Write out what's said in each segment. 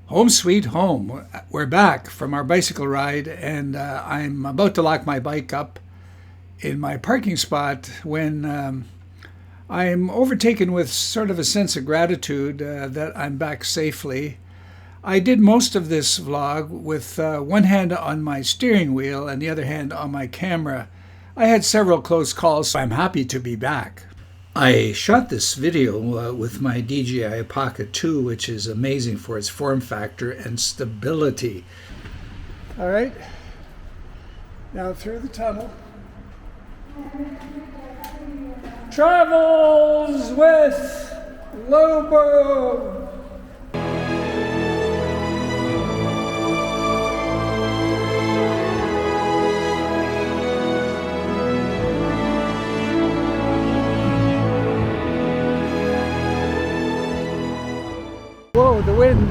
Home sweet home. We're back from our bicycle ride, and I'm about to lock my bike up in my parking spot when I'm overtaken with sort of a sense of gratitude that I'm back safely. I did most of this vlog with one hand on my steering wheel and the other hand on my camera. I had several close calls, so I'm happy to be back. I shot this video with my DJI Pocket 2, which is amazing for its form factor and stability. All right, now through the tunnel. Travels with Lobo. Whoa, the wind.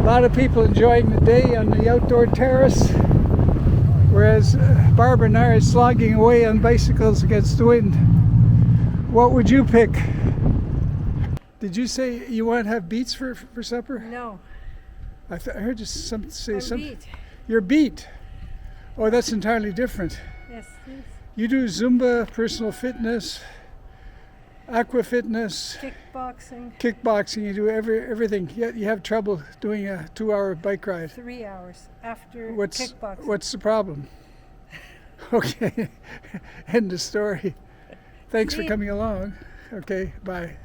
A lot of people enjoying the day on the outdoor terrace, whereas Barbara and I are slogging away on bicycles against the wind. What would you pick? Did you say you want to have beets for supper? No. I heard you say I'm something. beat. You're beet. Oh, that's entirely different. Yes, please. You do Zumba, personal fitness, aqua fitness, kickboxing. You do everything. Yet you have trouble doing a 2-hour bike ride. 3 hours after What's kickboxing. What's the problem? Okay, end of story. Thanks for coming along. Okay, bye.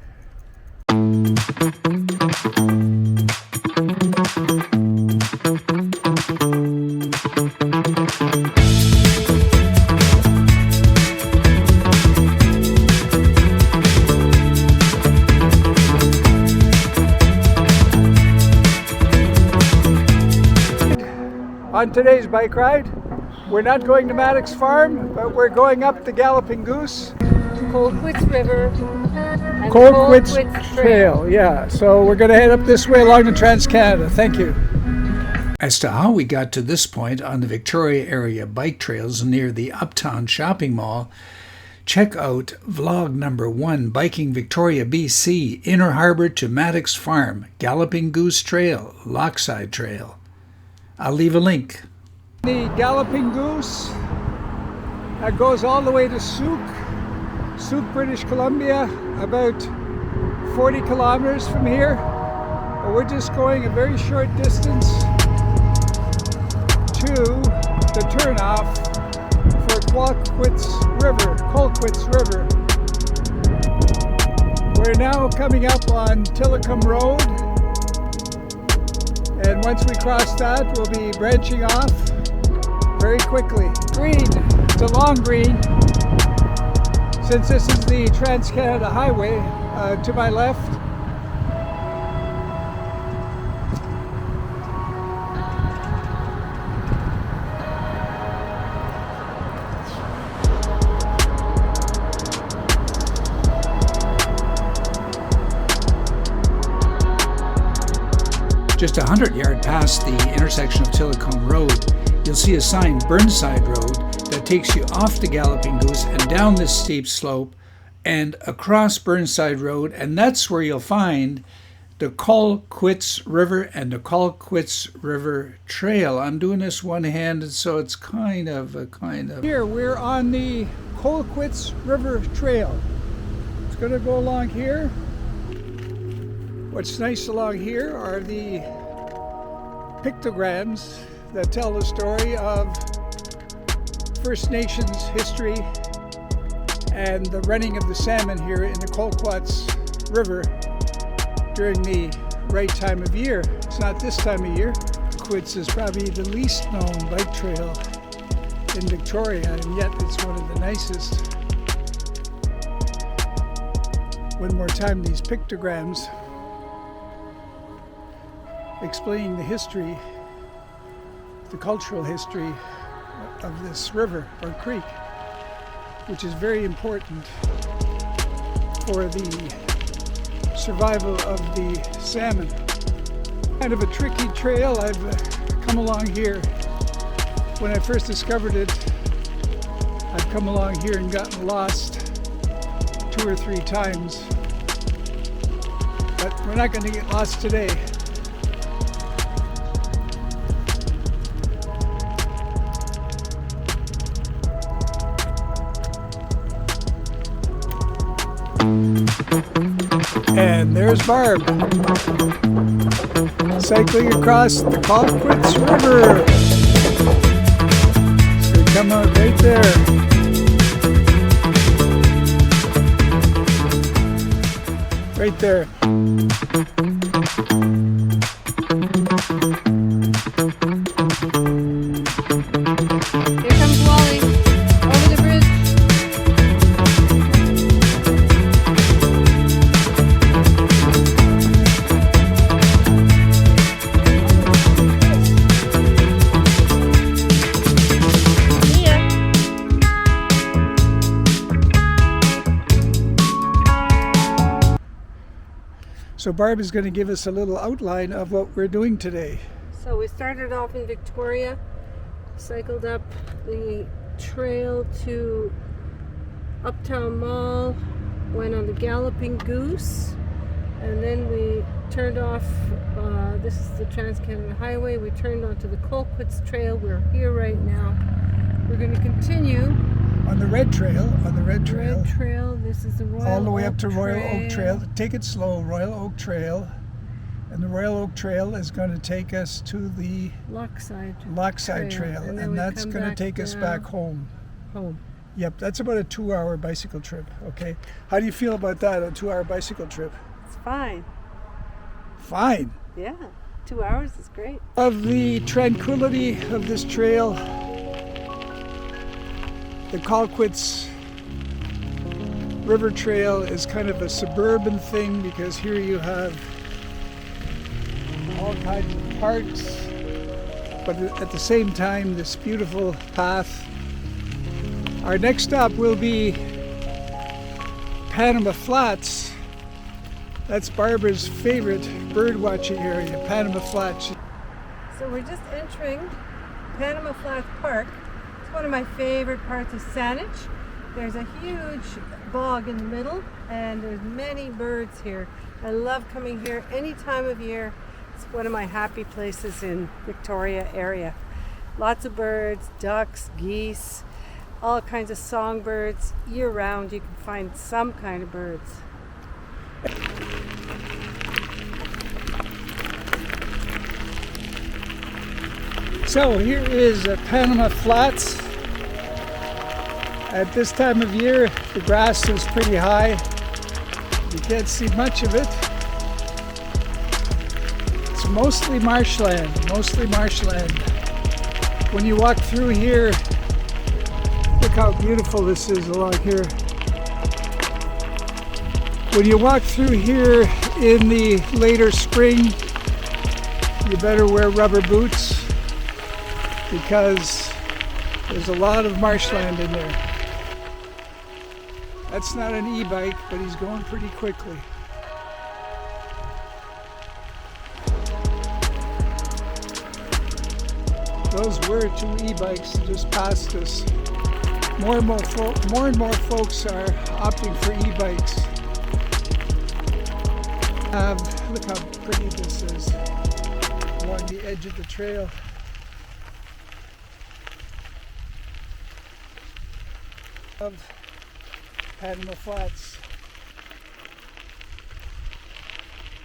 On today's bike ride, we're not going to Maddox Farm, but we're going up the Galloping Goose. Colquitz River and Colquitz Trail, yeah. So we're going to head up this way along the Trans-Canada. Thank you. As to how we got to this point on the Victoria area bike trails near the Uptown Shopping Mall, check out vlog number 1, Biking Victoria, BC, Inner Harbour to Maddox Farm, Galloping Goose Trail, Lockside Trail. I'll leave a link. The Galloping Goose that goes all the way to Souk, British Columbia, about 40 kilometers from here. But we're just going a very short distance to the turnoff for Colquitz River. We're now coming up on Tillicum Road. And once we cross that, we'll be branching off very quickly. Green, it's a long green. Since this is the Trans-Canada Highway to my left. Just 100 yards past the intersection of Tillicum Road, you'll see a sign, Burnside Road, that takes you off the Galloping Goose and down this steep slope and across Burnside Road, and that's where you'll find the Colquitz River and the Colquitz River Trail. I'm doing this one-handed, so it's kind of. Here, we're on the Colquitz River Trail. It's going to go along here. What's nice along here are the pictograms that tell the story of First Nations history and the running of the salmon here in the Colquitz River during the right time of year. It's not this time of year. Colquitz is probably the least known bike trail in Victoria, and yet it's one of the nicest. One more time, these pictograms explaining the history, the cultural history of this river or creek, which is very important for the survival of the salmon. Kind of a tricky trail. I've come along here. When I first discovered it, I've come along here and gotten lost 2 or 3 times. but we're not going to get lost today. And there's Barb, cycling across the Colquitz River. So we come out right there. Right there. Here comes Wally over the bridge. So Barb is going to give us a little outline of what we're doing today. So we started off in Victoria, cycled up the trail to Uptown Mall, went on the Galloping Goose, and then we turned off, this is the Trans-Canada Highway, we turned onto the Colquitz Trail. We're here right now. We're going to continue On the Red Trail, Red Trail. This is the Royal all the way up Oak to Royal Trail. Oak Trail. Take it slow, Royal Oak Trail. And the Royal Oak Trail is going to take us to the Lockside Trail. And then And we that's come going to back take us down back home. home. Yep, that's about a 2-hour bicycle trip, okay? How do you feel about that, a 2-hour bicycle trip? It's fine. Fine. Yeah, 2 hours is great. Of the tranquility of this trail, the Colquitz River Trail is kind of a suburban thing because here you have all kinds of parks, but at the same time, this beautiful path. Our next stop will be Panama Flats. That's Barbara's favorite bird watching area, Panama Flats. So we're just entering Panama Flats Park. It's one of my favorite parts of Saanich. There's a huge bog in the middle and there's many birds here. I love coming here any time of year. It's one of my happy places in Victoria area. Lots of birds, ducks, geese, all kinds of songbirds. Year round you can find some kind of birds. So here is Panama Flats. At this time of year, the grass is pretty high. You can't see much of it. It's mostly marshland, When you walk through here, look how beautiful this is along here. When you walk through here in the later spring, you better wear rubber boots because there's a lot of marshland in there. That's not an e-bike, but he's going pretty quickly. Those were 2 e-bikes that just passed us. More and more folks are opting for e-bikes. Look how pretty this is along the edge of the trail. Of Panama Flats.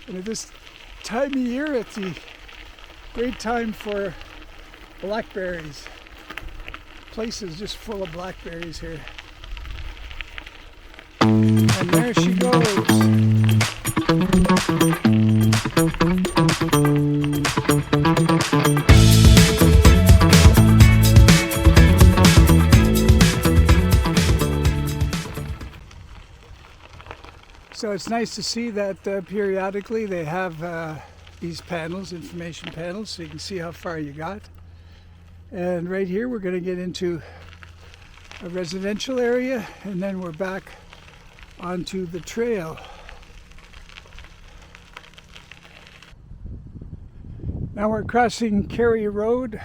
And at this time of year, it's a great time for blackberries. The place is just full of blackberries here. And there she goes. So it's nice to see that periodically they have these panels, information panels, so you can see how far you got. And right here we're going to get into a residential area and then we're back onto the trail. Now we're crossing Carey Road,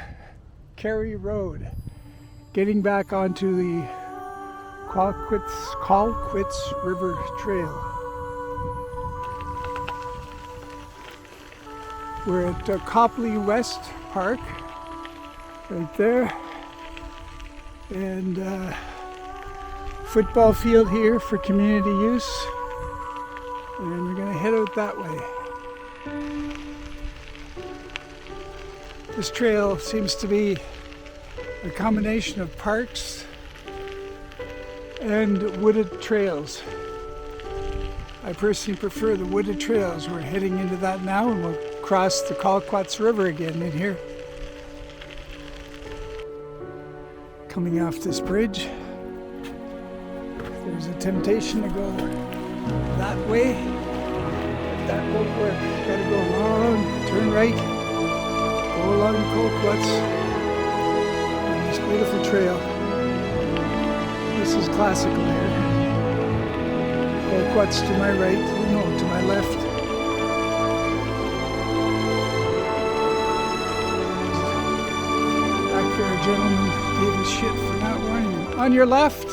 getting back onto the Colquitz River Trail. We're at Copley West Park, right there. And football field here for community use. And we're going to head out that way. This trail seems to be a combination of parks and wooded trails. I personally prefer the wooded trails. We're heading into that now, and we'll cross the Colquitz River again in here. Coming off this bridge, there's a temptation to go that way, but that won't work. Gotta go long, turn right, go along the Colquitz on this beautiful trail. This is classical here. Colquitz to my right, no, to my left. Back there, a gentleman gave us shit for not warning him. On your left.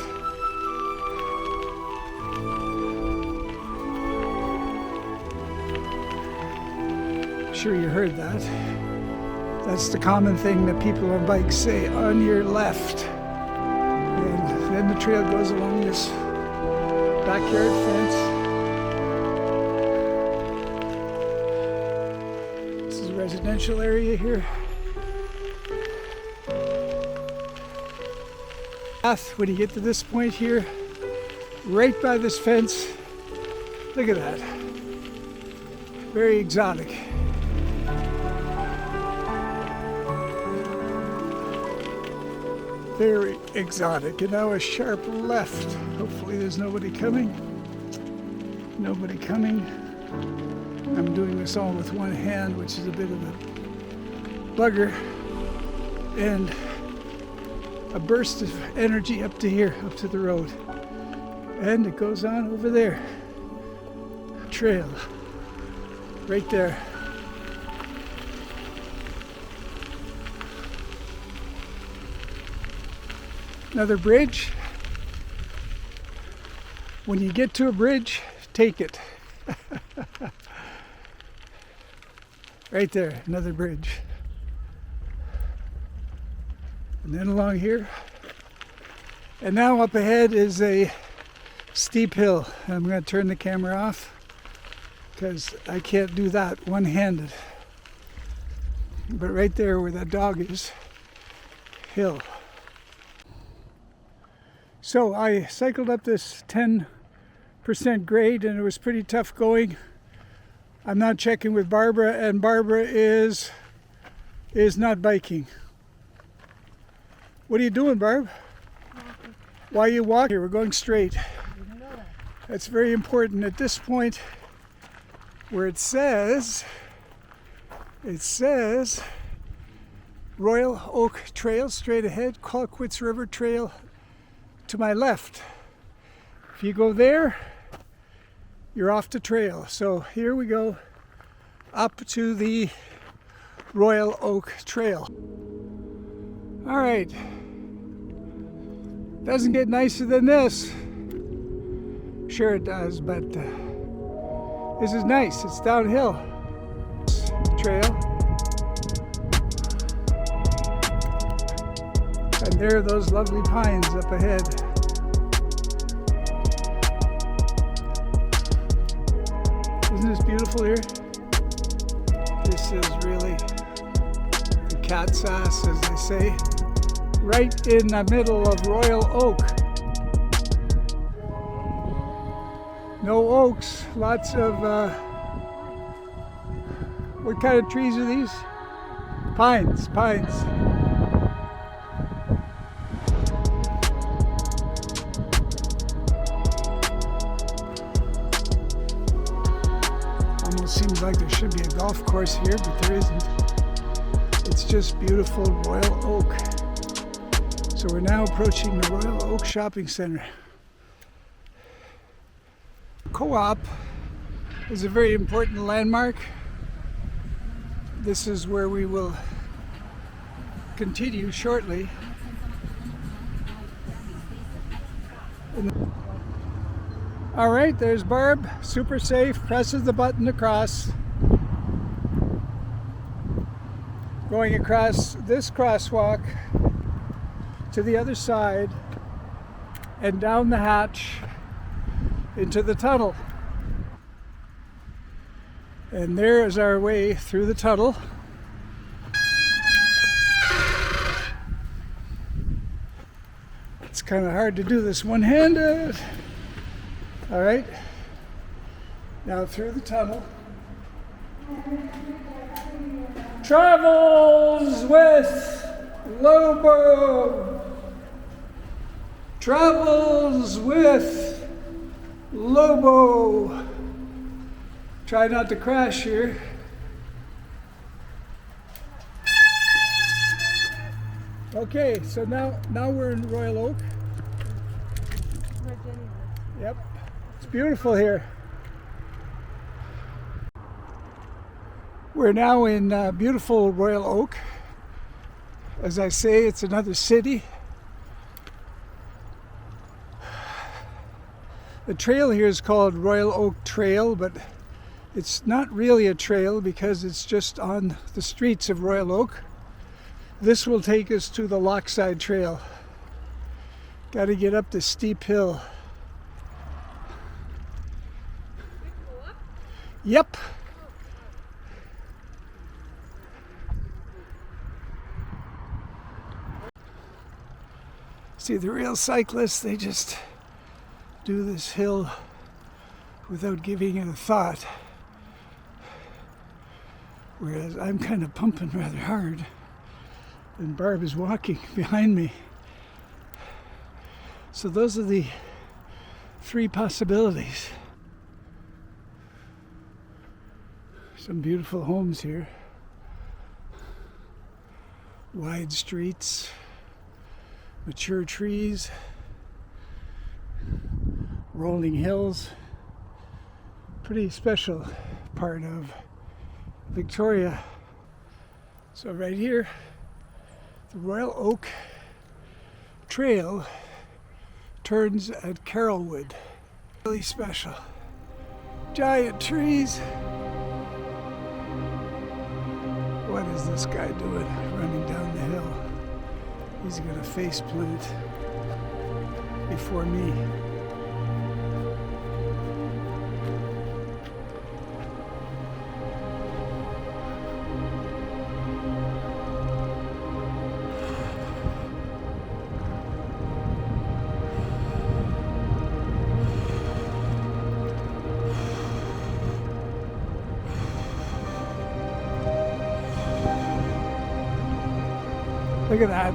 Sure you heard that. That's the common thing that people on bikes say, on your left. And then the trail goes along this backyard fence. This is a residential area here. When you get to this point here, right by this fence, look at that. Very exotic. Very exotic. And now a sharp left. Hopefully there's nobody coming. Nobody coming. I'm doing this all with one hand, which is a bit of a bugger. And a burst of energy up to here, up to the road. And it goes on over there. Trail. Right there. Another bridge. When you get to a bridge, take it. Right there, another bridge. And then along here. And now up ahead is a steep hill. I'm going to turn the camera off because I can't do that one-handed. But right there where that dog is, hill. So I cycled up this 10% grade and it was pretty tough going. I'm not checking with Barbara, and Barbara is not biking. What are you doing, Barb? Walking. Why are you walking? We're going straight. That's very important at this point where it says Royal Oak Trail straight ahead, Colquitz River Trail to my left. If you go there, you're off the trail. So here we go up to the Royal Oak Trail. All right. Doesn't get nicer than this. Sure it does, but this is nice. It's downhill. Trail. And there are those lovely pines up ahead. Isn't this beautiful here? This is really the cat's ass, as they say. Right in the middle of Royal Oak. No oaks, lots of, what kind of trees are these? Pines. Almost seems like there should be a golf course here, but there isn't. It's just beautiful Royal Oak. So we're now approaching the Royal Oak Shopping Center. Co-op is a very important landmark. This is where we will continue shortly. All right, there's Barb, super safe, presses the button to cross. going across this crosswalk to the other side and down the hatch into the tunnel. And there is our way through the tunnel. It's kind of hard to do this one-handed. All right, now through the tunnel. Travels with Lobo. Travels with Lobo. Try not to crash here. Okay, so now we're in Royal Oak. Yep, it's beautiful here. We're now in beautiful Royal Oak. As I say, it's another city. The trail here is called Royal Oak Trail, but it's not really a trail because it's just on the streets of Royal Oak. This will take us to the Lockside Trail. Got to get up this steep hill. Yep. See, the real cyclists, they just do this hill without giving it a thought. Whereas I'm kind of pumping rather hard. And Barb is walking behind me. So those are the three possibilities. Some beautiful homes here. Wide streets, mature trees, rolling hills. Pretty special part of Victoria. So right here, the Royal Oak Trail turns at Carrollwood. Really special. Giant trees. What is this guy doing running down the hill? He's gonna face plant before me. Look at that.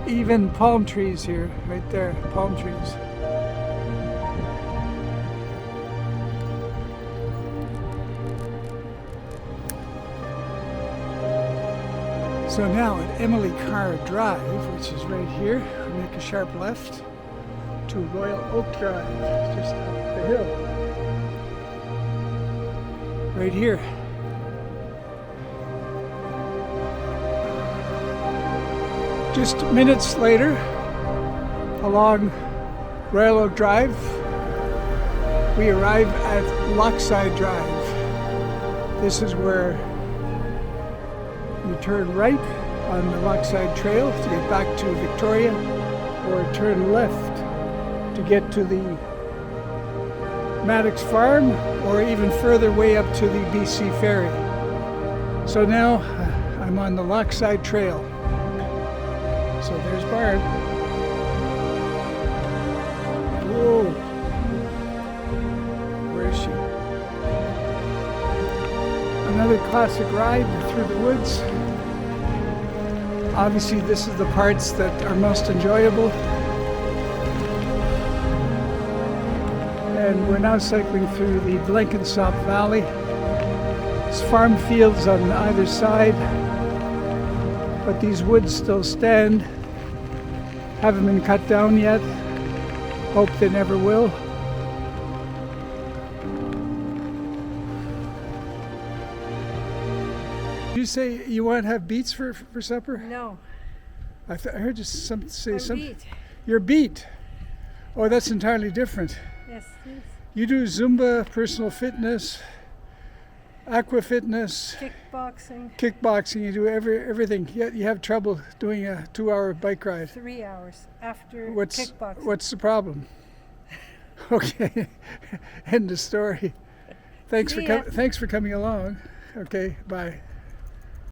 Even palm trees here, right there, palm trees. So now at Emily Carr Drive, which is right here, we make a sharp left to Royal Oak Drive, just up the hill. Right here. Just minutes later, along Royal Oak Drive, we arrive at Lockside Drive. This is where you turn right on the Lockside Trail to get back to Victoria, or turn left to get to the Maddox Farm, or even further way up to the BC Ferry. So now I'm on the Lockside Trail. So there's Barb. Whoa. Where is she? Another classic ride through the woods. Obviously, this is the parts that are most enjoyable. And we're now cycling through the Blenkinsop Valley. There's farm fields on either side, but these woods still stand. Haven't been cut down yet. Hope they never will. Did you say you want to have beets for supper? No. I heard you say I'm something. beat. You're beet. Oh, that's entirely different. Yes, please. You do Zumba, personal fitness. aqua fitness, kickboxing, kickboxing. You do everything. Yet you have trouble doing a 2-hour bike ride. 3 hours after What's kickboxing. What's the problem? Okay, end of story. Thanks See ya. Thanks for coming along. Okay, bye.